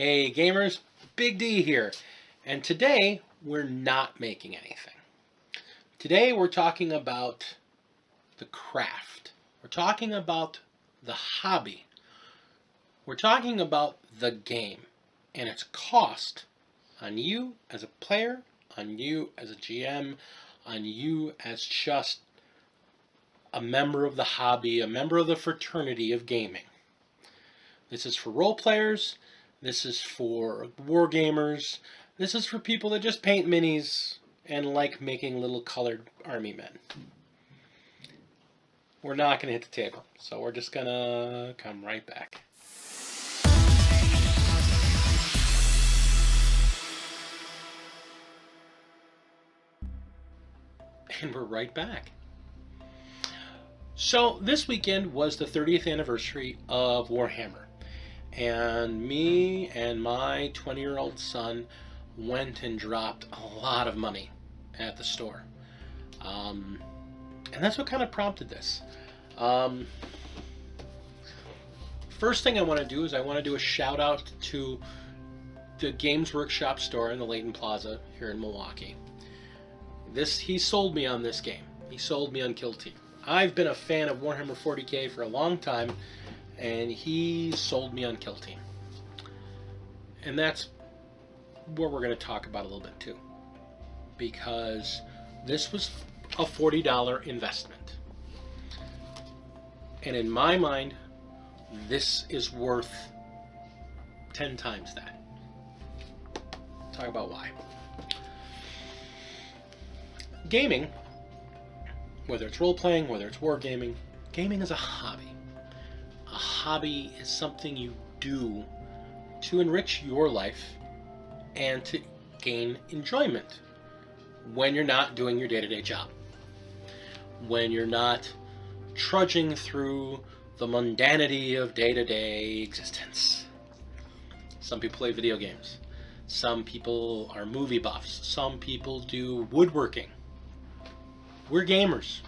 Hey gamers, Big D here, and today we're not making anything. Today we're talking about the craft. We're talking about the hobby. We're talking about the game and its cost on you as a player, on you as a GM, on you as just a member of the hobby, a member of the fraternity of gaming. This is for role players. This is for war gamers. This is for people that just paint minis and like making little colored army men. We're not going to hit the table, so we're just going to come right back. And we're right back. So this weekend was the 30th anniversary of Warhammer. And me and my 20-year-old son went and dropped a lot of money at the store. And that's what kind of prompted this. First thing I want to do is I want to do a shout out to the Games Workshop store in the Layton Plaza here in Milwaukee. He sold me on this game. He sold me on Kill Team. I've been a fan of Warhammer 40k for a long time, and he sold me on Kill Team. And that's what we're going to talk about a little bit too, because this was a $40 investment. And in my mind, this is worth 10 times that. Talk about why. Gaming, whether it's role-playing, whether it's wargaming, gaming is a hobby. A hobby is something you do to enrich your life and to gain enjoyment when you're not doing your day-to-day job. When you're not trudging through the mundanity of day-to-day existence. Some people play video games. Some people are movie buffs. Some people do woodworking. We're gamers.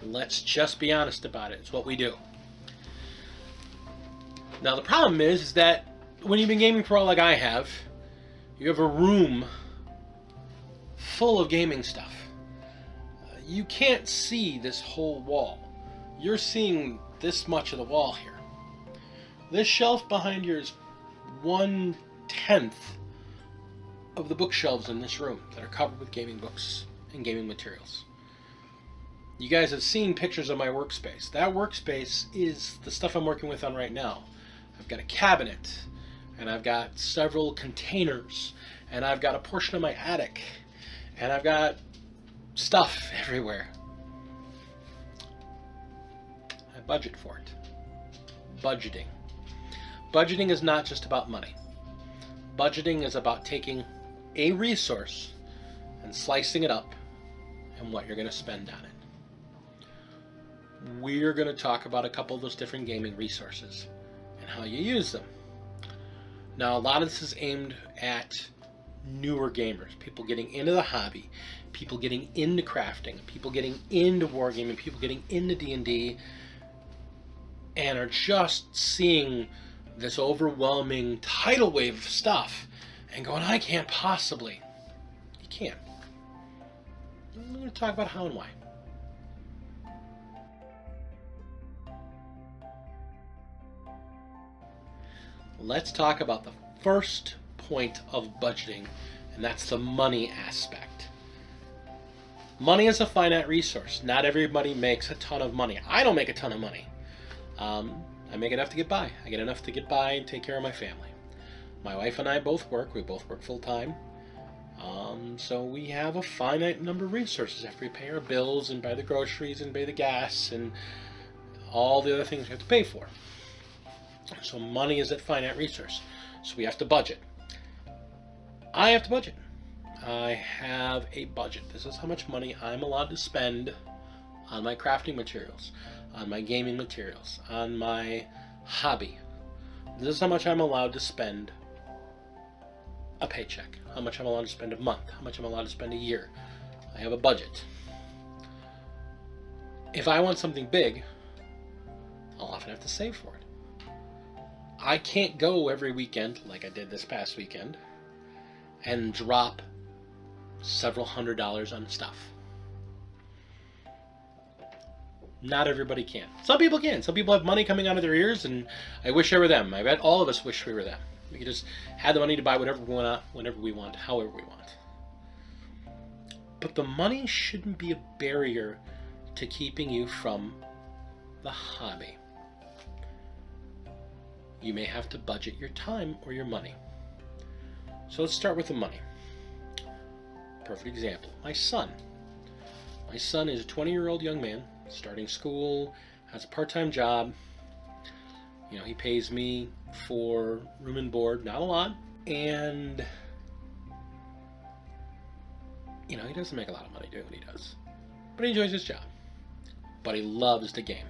Let's just be honest about it. It's what we do. Now the problem is that when you've been gaming for all like I have, you have a room full of gaming stuff. You can't see this whole wall. You're seeing this much of the wall here. This shelf behind you is 1/10 of the bookshelves in this room that are covered with gaming books and gaming materials. You guys have seen pictures of my workspace. That workspace is the stuff I'm working with on right now. I've got a cabinet, and I've got several containers, and I've got a portion of my attic, and I've got stuff everywhere. I budget for it. Budgeting. Budgeting is not just about money. Budgeting is about taking a resource and slicing it up and what you're going to spend on it. We're going to talk about a couple of those different gaming resources and how you use them. Now, a lot of this is aimed at newer gamers, people getting into the hobby, people getting into crafting, people getting into wargaming, people getting into D&D, and are just seeing this overwhelming tidal wave of stuff and going, I can't possibly. You can't. I'm going to talk about how and why. Let's talk about the first point of budgeting, and that's the money aspect. Money is a finite resource. Not everybody makes a ton of money. I don't make a ton of money. I make enough to get by. I get enough to get by and take care of my family. My wife and I both work. We both work full time. So we have a finite number of resources after we pay our bills and buy the groceries and pay the gas and all the other things we have to pay for. So money is that finite resource. So we have to budget. I have to budget. I have a budget. This is how much money I'm allowed to spend on my crafting materials, on my gaming materials, on my hobby. This is how much I'm allowed to spend a paycheck, how much I'm allowed to spend a month, how much I'm allowed to spend a year. I have a budget. If I want something big, I'll often have to save for it. I can't go every weekend like I did this past weekend and drop several $100s on stuff. Not everybody can. Some people can. Some people have money coming out of their ears, and I wish I were them. I bet all of us wish we were them. We could just have the money to buy whatever we want, whenever we want, however we want. But the money shouldn't be a barrier to keeping you from the hobby. You may have to budget your time or your money. So let's start with the money. Perfect example. My son. My son is a 20-year-old young man, starting school, has a part-time job. You know, he pays me for room and board, not a lot. And, you know, he doesn't make a lot of money doing what he does. But he enjoys his job. But he loves the game.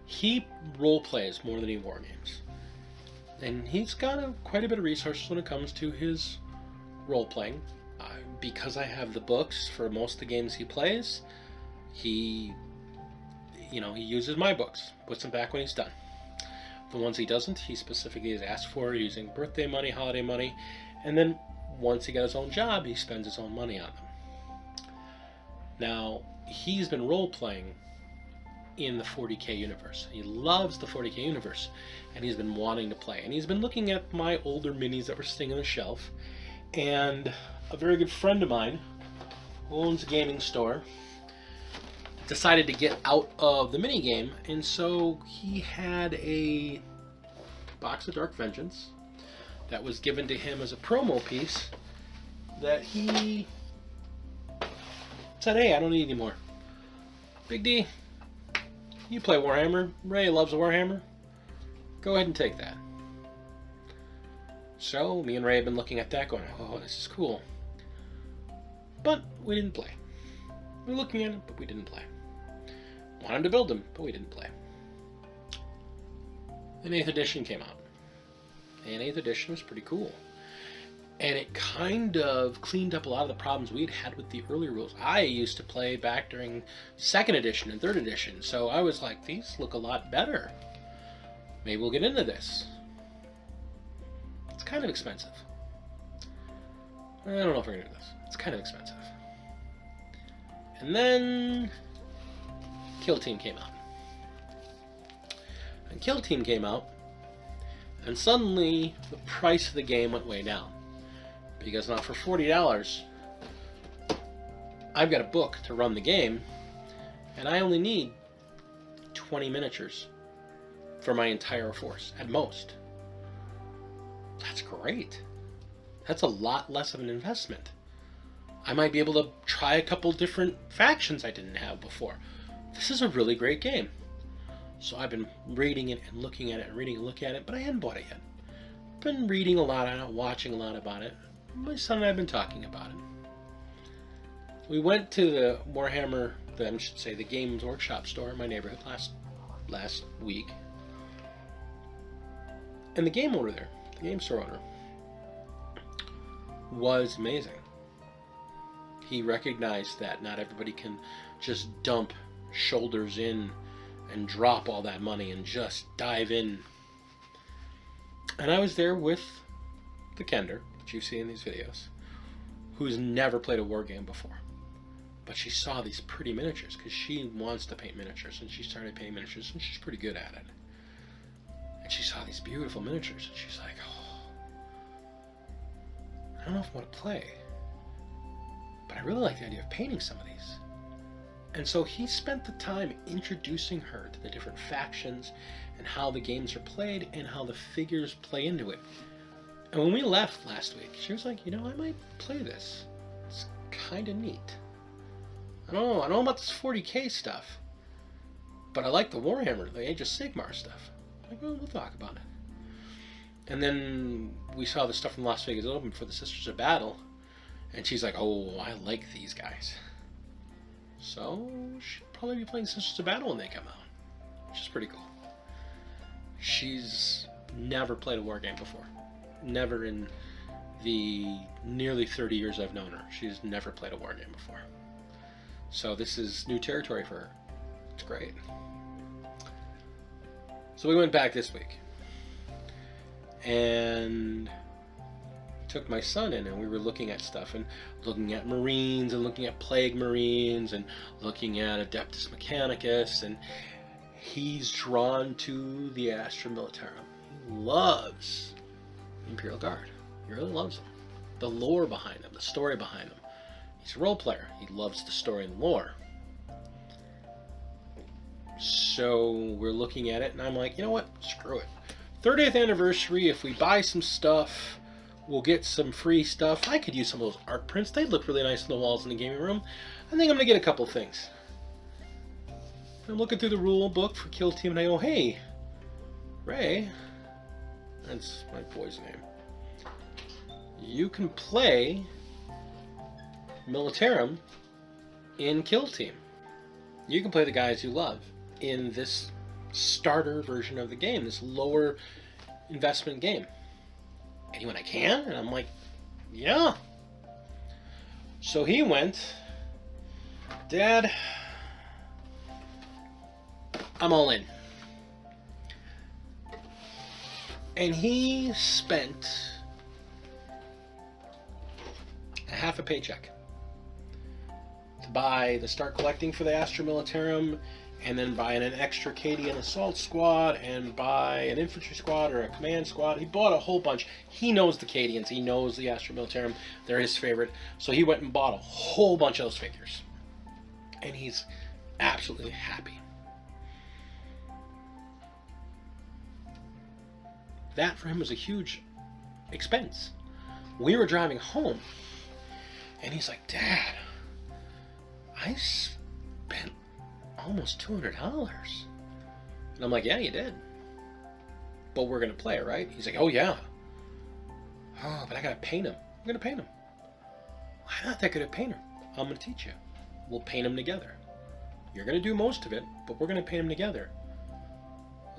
He role plays more than he war games. And he's got quite a bit of resources when it comes to his role playing. Because I have the books for most of the games he plays, he uses my books, puts them back when he's done. The ones he doesn't, he specifically has asked for using birthday money, holiday money, and then once he got his own job, he spends his own money on them. Now, he's been role-playing in the 40K universe. He loves the 40K universe, and he's been wanting to play. And he's been looking at my older minis that were sitting on the shelf, and a very good friend of mine who owns a gaming store decided to get out of the minigame, and so he had a box of Dark Vengeance that was given to him as a promo piece that he said, hey, I don't need any more. Big D, you play Warhammer. Ray loves Warhammer. Go ahead and take that. So me and Ray have been looking at that going, oh, this is cool. But we didn't play. We were looking at it, but we didn't play. Wanted to build them, but we didn't play. Then 8th edition came out. And 8th edition was pretty cool. And it kind of cleaned up a lot of the problems we'd had with the earlier rules. I used to play back during 2nd edition and 3rd edition, so I was like, these look a lot better. Maybe we'll get into this. It's kind of expensive. I don't know if we're going to do this. It's kind of expensive. And then Kill Team came out. And Kill Team came out, and suddenly the price of the game went way down. Because now for $40, I've got a book to run the game, and I only need 20 miniatures for my entire force, at most. That's great. That's a lot less of an investment. I might be able to try a couple different factions I didn't have before. This is a really great game. So I've been reading it and looking at it and reading and looking at it, but I hadn't bought it yet. Been reading a lot on it, watching a lot about it. My son and I have been talking about it. We went to the Warhammer, the Games Workshop store in my neighborhood last week. And the game owner there, the game store owner, was amazing. He recognized that not everybody can just dump shoulders in and drop all that money and just dive in. And I was there with the Kender, which you see in these videos, who's never played a war game before. But she saw these pretty miniatures because she wants to paint miniatures, and she started painting miniatures, and she's pretty good at it. And she saw these beautiful miniatures, and she's like, oh, I don't know if I want to play, but I really like the idea of painting some of these. And so he spent the time introducing her to the different factions and how the games are played and how the figures play into it. And when we left last week, she was like, you know, I might play this. It's kind of neat. I don't know about this 40K stuff, but I like the Warhammer, the Age of Sigmar stuff. I'm like, well, we'll talk about it. And then we saw the stuff from Las Vegas Open for the Sisters of Battle, and she's like, oh, I like these guys. So she'll probably be playing Sisters of Battle when they come out, which is pretty cool. She's never played a war game before. Never in the nearly 30 years I've known her. She's never played a war game before. So this is new territory for her. It's great. So we went back this week and took my son in, and we were looking at stuff and looking at Marines and looking at Plague Marines and looking at Adeptus Mechanicus, and he's drawn to the Astra Militarum. He loves the Imperial Guard. He really loves them. The lore behind them, the story behind them. He's a role player. He loves the story and lore. So we're looking at it, and I'm like, you know what? Screw it. 30th anniversary, if we buy some stuff, we'll get some free stuff. I could use some of those art prints. They look really nice on the walls in the gaming room. I think I'm going to get a couple things. I'm looking through the rule book for Kill Team, and I go, hey, Ray, that's my boy's name, you can play Militarum in Kill Team. You can play the guys you love in this starter version of the game, this lower investment game. And he went, I can? And I'm like, yeah. So he went, Dad, I'm all in. And he spent a half a paycheck to start collecting for the Astra Militarum, and then buy an extra Cadian assault squad, and buy an infantry squad or a command squad. He bought a whole bunch. He knows the Cadians. He knows the Astra Militarum. They're his favorite. So he went and bought a whole bunch of those figures. And he's absolutely happy. That for him was a huge expense. We were driving home, and he's like, Dad, I spent almost $200. And I'm like, yeah, you did. But we're going to play it, right? He's like, oh, yeah. Oh, but I got to paint him. I'm going to paint him. I'm not that good at painter. I'm going to teach you. We'll paint him together. You're going to do most of it, but we're going to paint him together.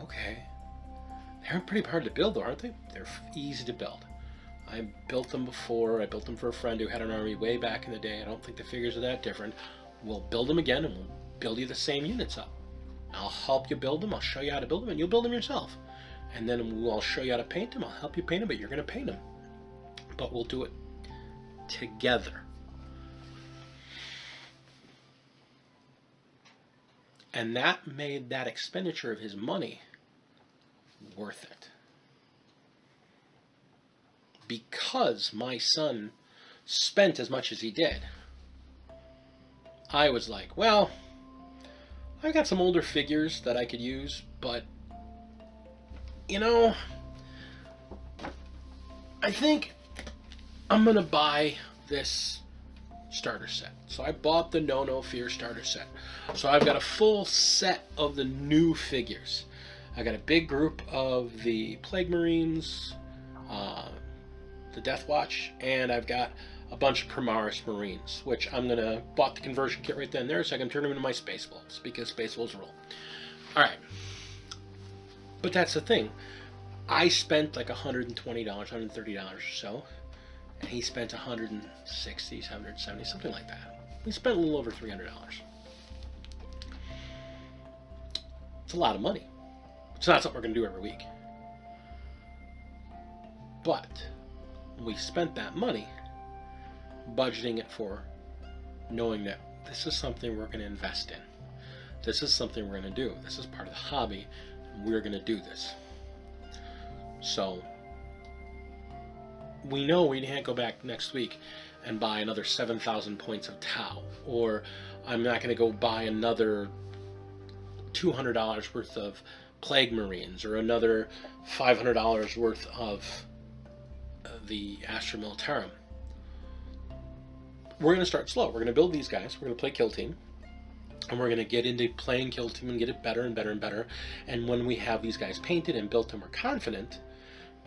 Okay. They're pretty hard to build, though, aren't they? They're easy to build. I built them before. I built them for a friend who had an army way back in the day. I don't think the figures are that different. We'll build them again, and we'll build you the same units up. I'll help you build them. I'll show you how to build them, and you'll build them yourself. And then I'll show you how to paint them. I'll help you paint them, but you're going to paint them. But we'll do it together. And that made that expenditure of his money worth it. Because my son spent as much as he did, I was like, well, I've got some older figures that I could use, but, you know, I think I'm going to buy this starter set. So I bought the No Fear starter set. So I've got a full set of the new figures. I got a big group of the Plague Marines, the Death Watch, and I've got a bunch of Primaris Marines, which I'm going to bought the conversion kit right then and there so I can turn them into my Space Wolves, because Space Wolves rule. Alright. But that's the thing. I spent like $120, $130 or so, and he spent $160, $170, something like that. We spent a little over $300. It's a lot of money. It's not something we're going to do every week. But we spent that money budgeting it for, knowing that this is something we're going to invest in. This is something we're going to do. This is part of the hobby. We're going to do this. So we know we can't go back next week and buy another 7,000 points of Tau, or I'm not going to go buy another $200 worth of Plague Marines, or another $500 worth of the Astra Militarum. We're going to start slow. We're going to build these guys. We're going to play Kill Team. And we're going to get into playing Kill Team and get it better and better and better. And when we have these guys painted and built and we're confident,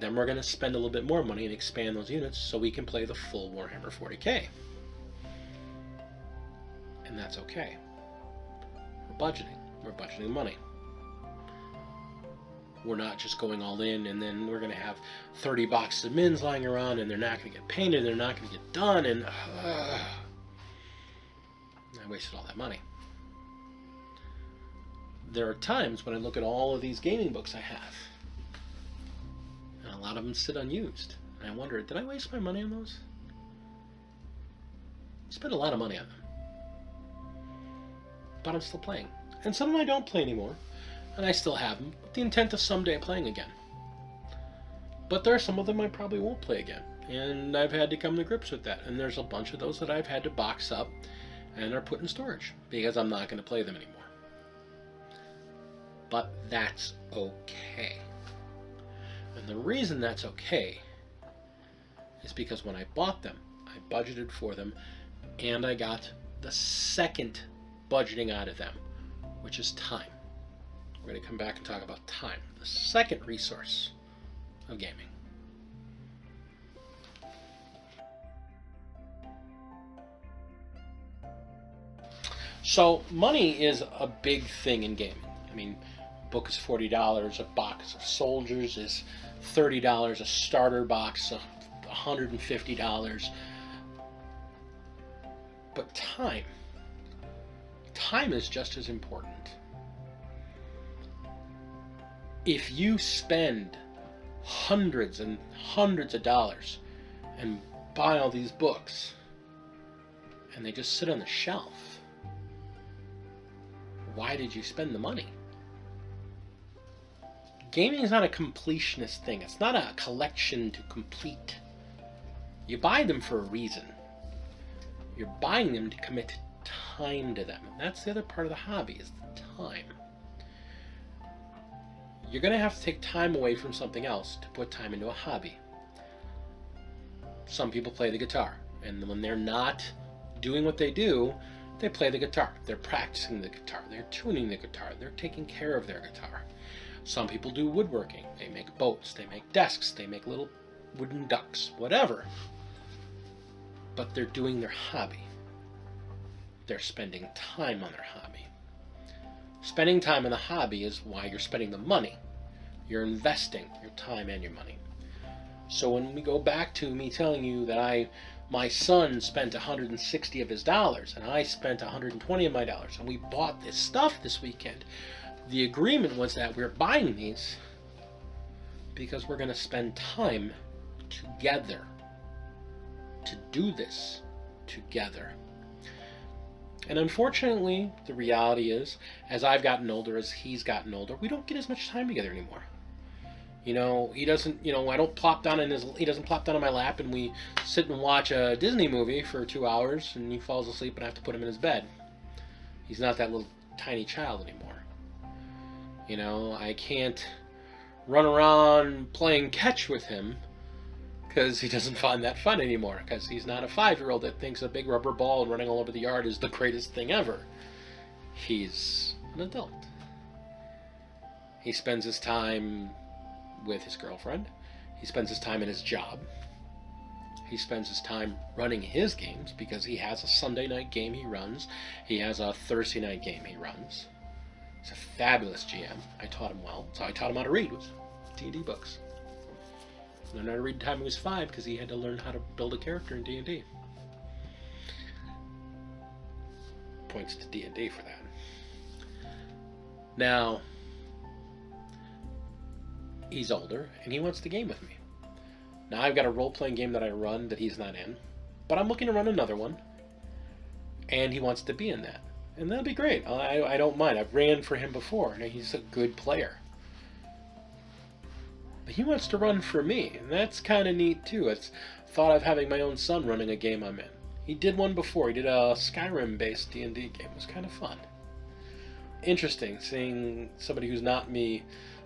then we're going to spend a little bit more money and expand those units so we can play the full Warhammer 40k. And that's okay. We're budgeting. We're budgeting money. We're not just going all in and then we're going to have 30 boxes of mins lying around and they're not going to get painted, they're not going to get done, and I wasted all that money. there are times when I look at all of these gaming books I have, and a lot of them sit unused, and I wonder, did I waste my money on those? I spent a lot of money on them, but I'm still playing. And some of them I don't play anymore, and I still have them with the intent of someday playing again. But there are some of them I probably won't play again, and I've had to come to grips with that. And there's a bunch of those that I've had to box up and are put in storage because I'm not going to play them anymore. But that's okay. And the reason that's okay is because when I bought them, I budgeted for them, and I got the second budgeting out of them, which is time. We're going to come back and talk about time, the second resource of gaming. So money is a big thing in gaming. I mean, a book is $40, a box of soldiers is $30, a starter box $150. But time is just as important. If you spend hundreds and hundreds of dollars and buy all these books and they just sit on the shelf, why did you spend the money? Gaming is not a completionist thing. It's not a collection to complete. You buy them for a reason. You're buying them to commit time to them. And that's the other part of the hobby, is the time. You're going to have to take time away from something else to put time into a hobby. Some people play the guitar, and when they're not doing what they do, they play the guitar. They're practicing the guitar. They're tuning the guitar. They're taking care of their guitar. Some people do woodworking. They make boats. They make desks. They make little wooden ducks. Whatever. But they're doing their hobby. They're spending time on their hobby. Spending time on the hobby is why you're spending the money. You're investing your time and your money. So when we go back to me telling you that my son spent 160 of his dollars and I spent 120 of my dollars and we bought this stuff this weekend, the agreement was that we're buying these because we're going to spend time together to do this together. And unfortunately, the reality is, as I've gotten older, as he's gotten older, we don't get as much time together anymore. You know, he doesn't, I don't plop down he doesn't plop down on my lap and we sit and watch a Disney movie for 2 hours and he falls asleep and I have to put him in his bed. He's not that little tiny child anymore. You know, I can't run around playing catch with him because he doesn't find that fun anymore, because he's not a 5-year-old that thinks a big rubber ball and running all over the yard is the greatest thing ever. He's an adult. He spends his time with his girlfriend. He spends his time in his job. He spends his time running his games because he has a Sunday night game he runs. He has a Thursday night game he runs. He's a fabulous GM. I taught him well. So I taught him how to read with D&D books. He learned how to read the time he was 5 because he had to learn how to build a character in D&D. Points to D&D for that. Now, he's older and he wants to game with me. Now I've got a role-playing game that I run that he's not in, but I'm looking to run another one, and he wants to be in that. And that'll be great. I don't mind. I've ran for him before, and he's a good player. But he wants to run for me, and that's kind of neat too. It's thought of having my own son running a game I'm in. He did one before. He did a Skyrim-based D&D game. It was kind of fun. Interesting, seeing somebody who's not me,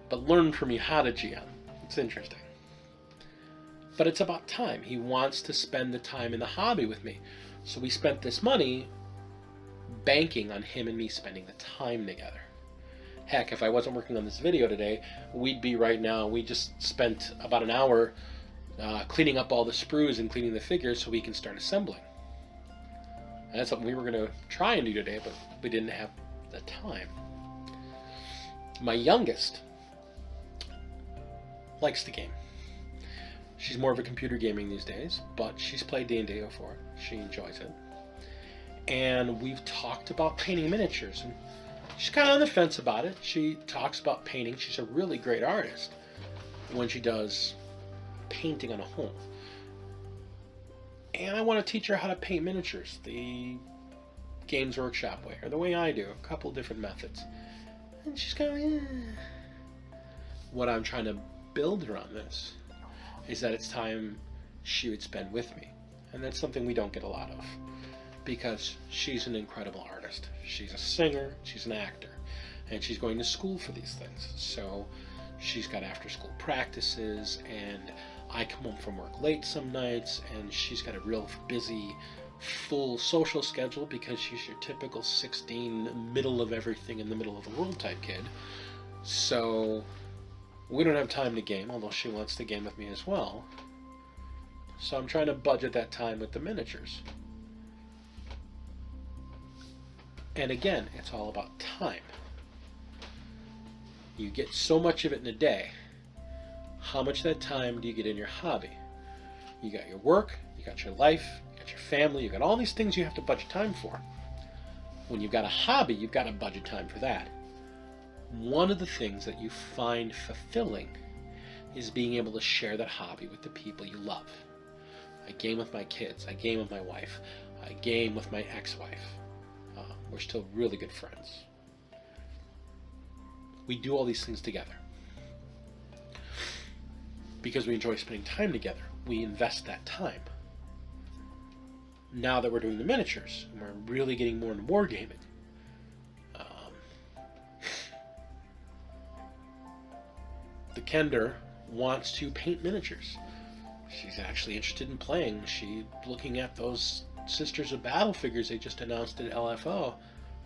but learn from me how to GM. It's interesting. But it's about time. He wants to spend the time in the hobby with me. So we spent this money banking on him and me spending the time together. Heck, if I wasn't working on this video today, we'd be right now, we just spent about an hour cleaning up all the sprues and cleaning the figures so we can start assembling. And that's something we were going to try and do today, but we didn't have the time. My youngest likes the game. She's more of a computer gaming these days, but she's played D&D before. She enjoys it. And we've talked about painting miniatures. And She's kind of on the fence about it. She talks about painting. She's a really great artist when she does painting on a home. And I want to teach her how to paint miniatures the Games Workshop way, or the way I do, a couple different methods. And she's kind of, What I'm trying to build her on this is that it's time she would spend with me. And that's something we don't get a lot of, because she's an incredible artist. She's a singer, she's an actor, and she's going to school for these things. So she's got after school practices, and I come home from work late some nights, and she's got a real busy, full social schedule because she's your typical 16, middle of everything in the middle of the world type kid. So we don't have time to game, although she wants to game with me as well. So I'm trying to budget that time with the miniatures. And again, it's all about time. You get so much of it in a day. How much of that time do you get in your hobby? You got your work, you got your life, you got your family, you got all these things you have to budget time for. When you've got a hobby, you've got to budget time for that. One of the things that you find fulfilling is being able to share that hobby with the people you love. I game with my kids, I game with my wife, I game with my ex-wife. We're still really good friends. We do all these things together because we enjoy spending time together. We invest that time. Now that we're doing the miniatures and we're really getting more into wargaming, the Kender wants to paint miniatures. She's actually interested in playing. She's looking at those Sisters of Battle figures they just announced at LFO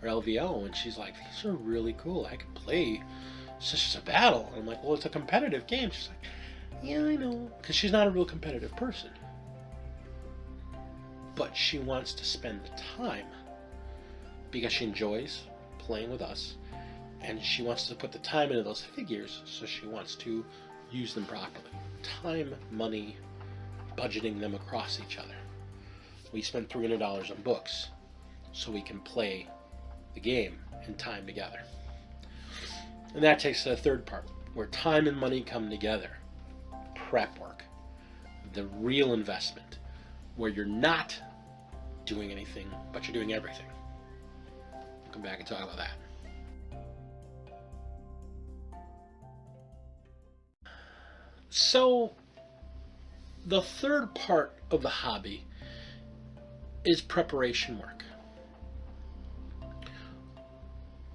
or LVO, and she's like, these are really cool. I can play Sisters of Battle. And I'm like, well, it's a competitive game. She's like, yeah, I know, because she's not a real competitive person. But she wants to spend the time because she enjoys playing with us, and she wants to put the time into those figures, so she wants to use them properly. Time, money, budgeting them across each other. We spend $300 on books so we can play the game in time together. And that takes the third part, where time and money come together. Prep work. The real investment, where you're not doing anything, but you're doing everything. We'll come back and talk about that. So, the third part of the hobby is preparation work.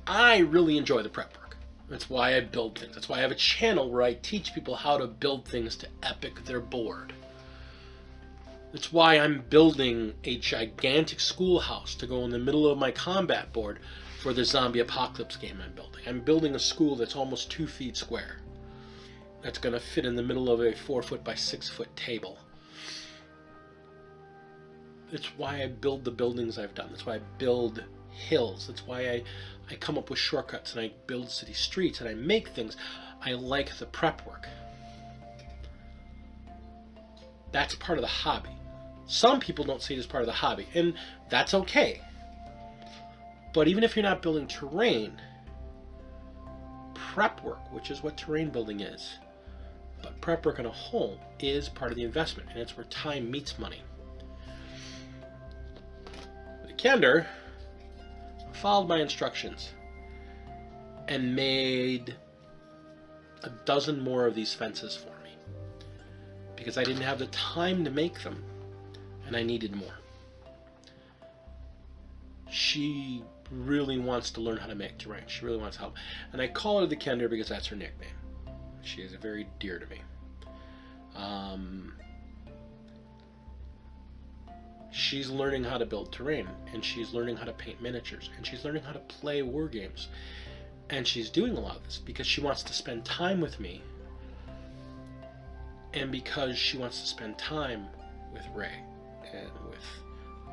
I really enjoy the prep work. That's why I build things. That's why I have a channel where I teach people how to build things to epic their board. That's why I'm building a gigantic schoolhouse to go in the middle of my combat board for the zombie apocalypse game I'm building. I'm building a school that's almost 2 feet square. That's going to fit in the middle of a 4 foot by 6 foot table. That's why I build the buildings I've done. That's why I build hills. That's why I come up with shortcuts and I build city streets and I make things. I like the prep work. That's part of the hobby. Some people don't see it as part of the hobby, and that's okay. But even if you're not building terrain, prep work, which is what terrain building is, but prep work on a whole is part of the investment, and it's where time meets money. The Kender followed my instructions and made a dozen more of these fences for me because I didn't have the time to make them and I needed more. She really wants to learn how to make terrain. She really wants help. And I call her the Kender because that's her nickname. She is very dear to me. She's learning how to build terrain, and she's learning how to paint miniatures, and she's learning how to play war games. And she's doing a lot of this because she wants to spend time with me, and because she wants to spend time with Ray and with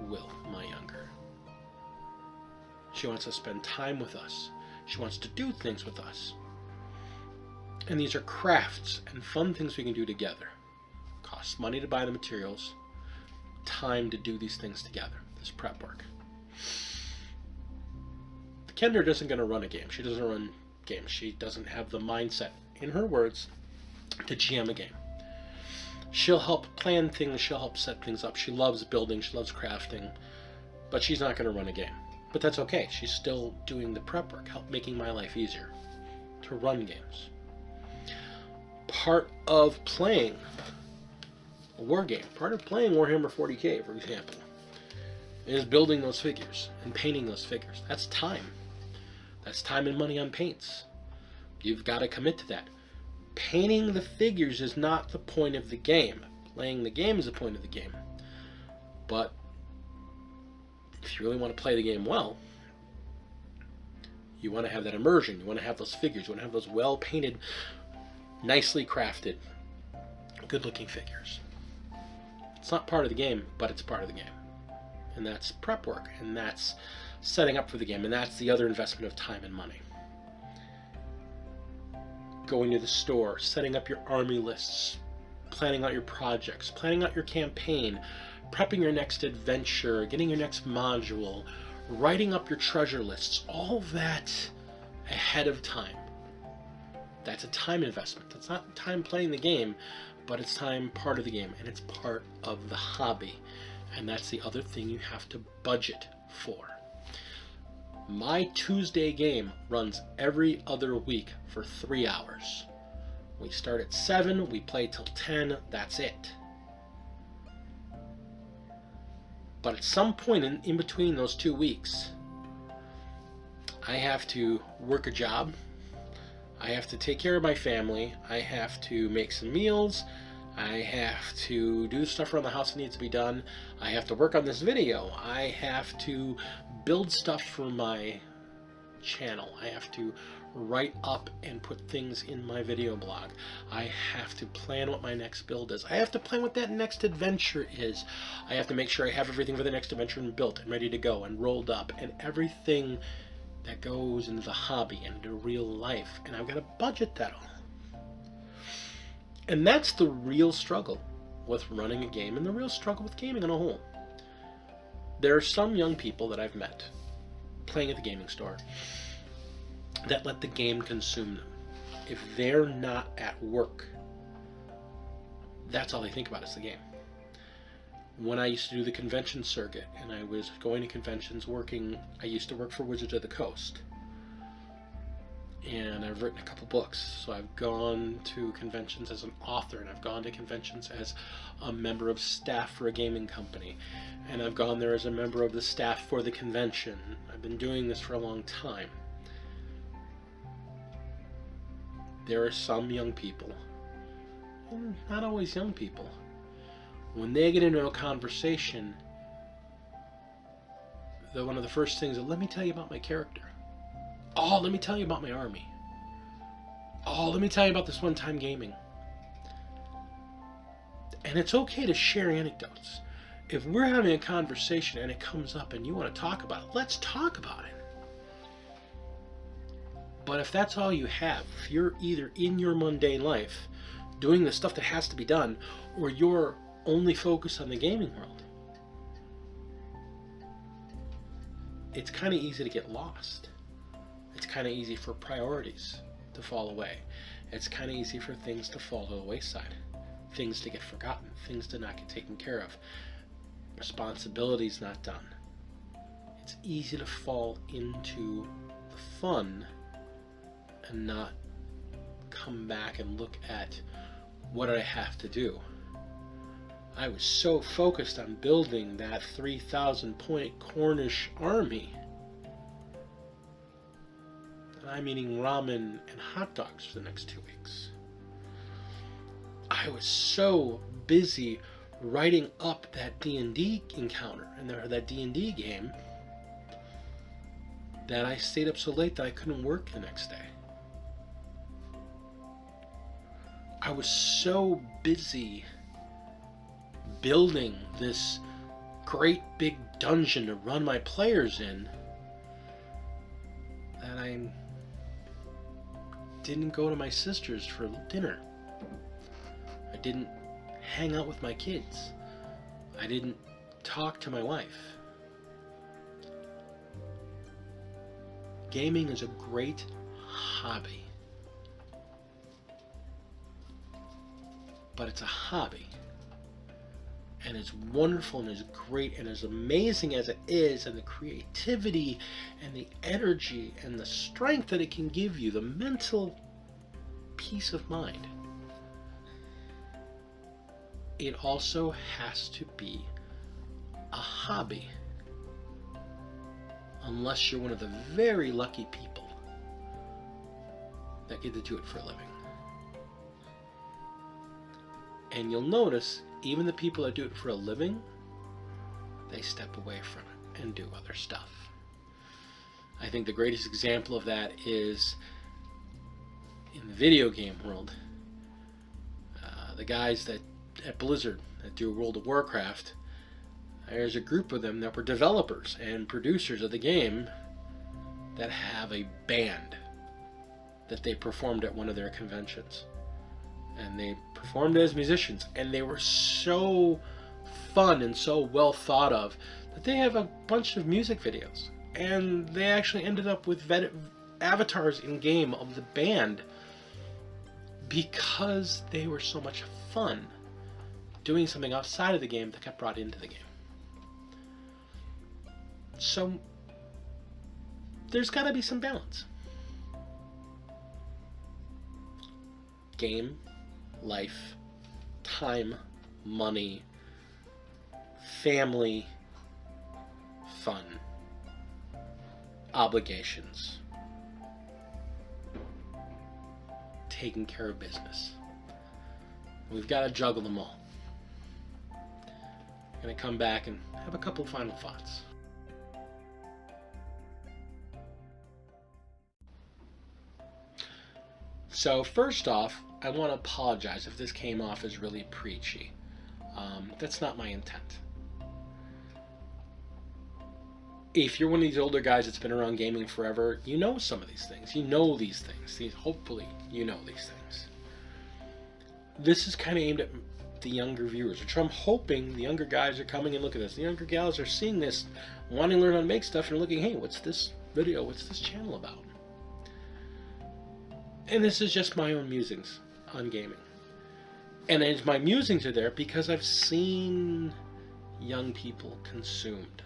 Will, my younger. She wants to spend time with us. She wants to do things with us. And these are crafts and fun things we can do together. Costs money to buy the materials, time to do these things together, this prep work. The Kendra isn't going to run a game. She doesn't run games. She doesn't have the mindset, in her words, to GM a game. She'll help plan things. She'll help set things up. She loves building. She loves crafting. But she's not going to run a game. But that's okay. She's still doing the prep work, making my life easier to run games. Part of playing a war game, part of playing Warhammer 40k, for example, is building those figures and painting those figures. That's time. That's time and money on paints. You've got to commit to that. Painting the figures is not the point of the game. Playing the game is the point of the game. But if you really want to play the game well, you want to have that immersion. You want to have those figures. You want to have those well-painted, nicely crafted, good-looking figures. It's not part of the game, but it's part of the game. And that's prep work, and that's setting up for the game, and that's the other investment of time and money. Going to the store, setting up your army lists, planning out your projects, planning out your campaign, prepping your next adventure, getting your next module, writing up your treasure lists, all that ahead of time. That's a time investment. That's not time playing the game, but it's time part of the game, and it's part of the hobby. And that's the other thing you have to budget for. My Tuesday game runs every other week for 3 hours. We start at 7, we play till 10, that's it. But at some point in between those 2 weeks, I have to work a job, I have to take care of my family, I have to make some meals, I have to do stuff around the house that needs to be done, I have to work on this video, I have to build stuff for my channel, I have to write up and put things in my video blog, I have to plan what my next build is, I have to plan what that next adventure is, I have to make sure I have everything for the next adventure built and ready to go and rolled up, and everything that goes into the hobby and into real life, and I've got to budget that all. And that's the real struggle with running a game, and the real struggle with gaming on a whole. There are some young people that I've met playing at the gaming store that let the game consume them. If they're not at work, that's all they think about is the game. When I used to do the convention circuit and I was going to conventions I used to work for Wizards of the Coast. And I've written a couple books, so I've gone to conventions as an author, and I've gone to conventions as a member of staff for a gaming company, and I've gone there as a member of the staff for the convention. I've been doing this for a long time. There are some young people, and not always young people, when they get into a conversation, one of the first things is, let me tell you about my character. Oh, let me tell you about my army. Oh, let me tell you about this one-time gaming. And it's okay to share anecdotes. If we're having a conversation and it comes up and you want to talk about it, let's talk about it. But if that's all you have, if you're either in your mundane life doing the stuff that has to be done, or you're only focused on the gaming world, it's kind of easy to get lost. It's kind of easy for priorities to fall away. It's kind of easy for things to fall to the wayside, things to get forgotten, things to not get taken care of, responsibilities not done. It's easy to fall into the fun and not come back and look at what did I have to do. I was so focused on building that 3,000 point Cornish army that I'm eating ramen and hot dogs for the next 2 weeks. I was so busy writing up that D&D encounter and that D&D game that I stayed up so late that I couldn't work the next day. I was so busy building this great big dungeon to run my players in that I didn't go to my sister's for dinner. I didn't hang out with my kids. I didn't talk to my wife. gaming is a great hobby. But it's a hobby. And as wonderful and as great and as amazing as it is, and the creativity and the energy and the strength that it can give you, the mental peace of mind, it also has to be a hobby. Unless you're one of the very lucky people that get to do it for a living. And you'll notice, even the people that do it for a living, they step away from it and do other stuff. I think the greatest example of that is in the video game world. The guys at Blizzard that do World of Warcraft, there's a group of them that were developers and producers of the game that have a band that they performed at one of their conventions. And they performed as musicians, and they were so fun and so well thought of that they have a bunch of music videos. And they actually ended up with avatars in game of the band because they were so much fun doing something outside of the game that got brought into the game. So there's got to be some balance. Game, life, time, money, family, fun, obligations, taking care of business. We've got to juggle them all. I'm going to come back and have a couple final thoughts. So first off, I want to apologize if this came off as really preachy. That's not my intent. If you're one of these older guys that's been around gaming forever, you know some of these things. You know these things. Hopefully you know these things. This is kind of aimed at the younger viewers, which I'm hoping the younger guys are coming and looking at this. The younger gals are seeing this, wanting to learn how to make stuff, and looking, hey, what's this video? What's this channel about? And this is just my own musings on gaming. And my musings are there because I've seen young people consumed.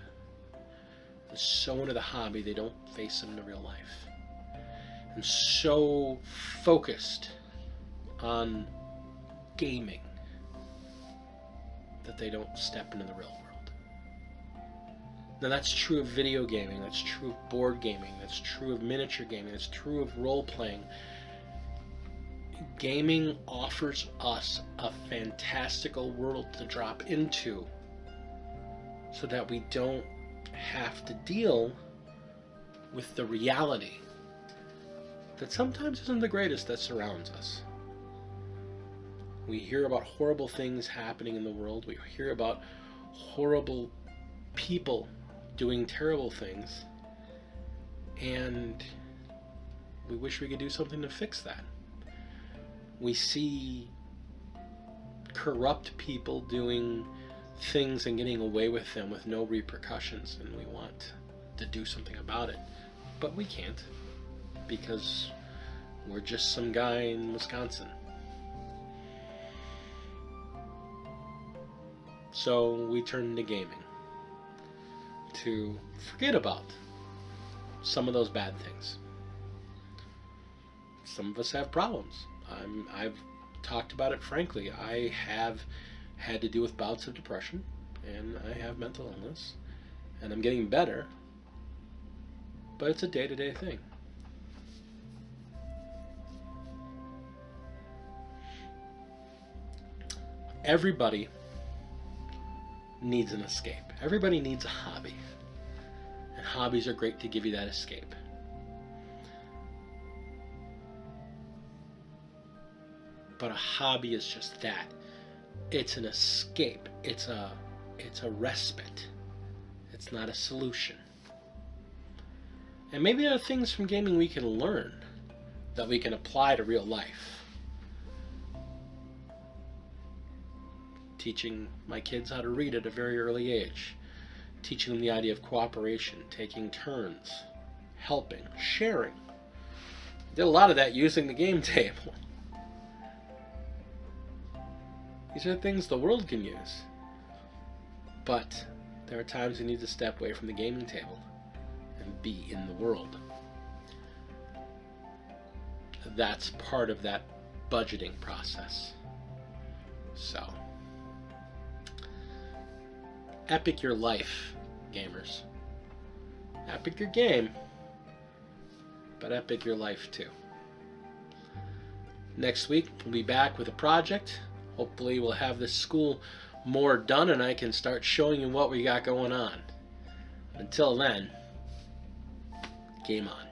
They're so into the hobby, they don't face them in real life. And so focused on gaming that they don't step into the real world. Now that's true of video gaming, that's true of board gaming, that's true of miniature gaming, that's true of role-playing. Gaming offers us a fantastical world to drop into so that we don't have to deal with the reality that sometimes isn't the greatest that surrounds us. We hear about horrible things happening in the world. We hear about horrible people doing terrible things, and we wish we could do something to fix that. We see corrupt people doing things and getting away with them with no repercussions, and we want to do something about it, but we can't because we're just some guy in Wisconsin. So we turn to gaming to forget about some of those bad things. Some of us have problems. I've talked about it frankly. I have had to deal with bouts of depression, and I have mental illness, and I'm getting better, but it's a day-to-day thing. Everybody needs an escape. Everybody needs a hobby, and hobbies are great to give you that escape. But a hobby is just that. It's an escape. It's a respite. It's not a solution. And maybe there are things from gaming we can learn that we can apply to real life. Teaching my kids how to read at a very early age. Teaching them the idea of cooperation, taking turns, helping, sharing. Did a lot of that using the game table. These are things the world can use. But there are times you need to step away from the gaming table and be in the world. That's part of that budgeting process. So, epic your life, gamers. Epic your game, but epic your life too. Next week, we'll be back with a project. Hopefully, we'll have this school more done and I can start showing you what we got going on. Until then, game on.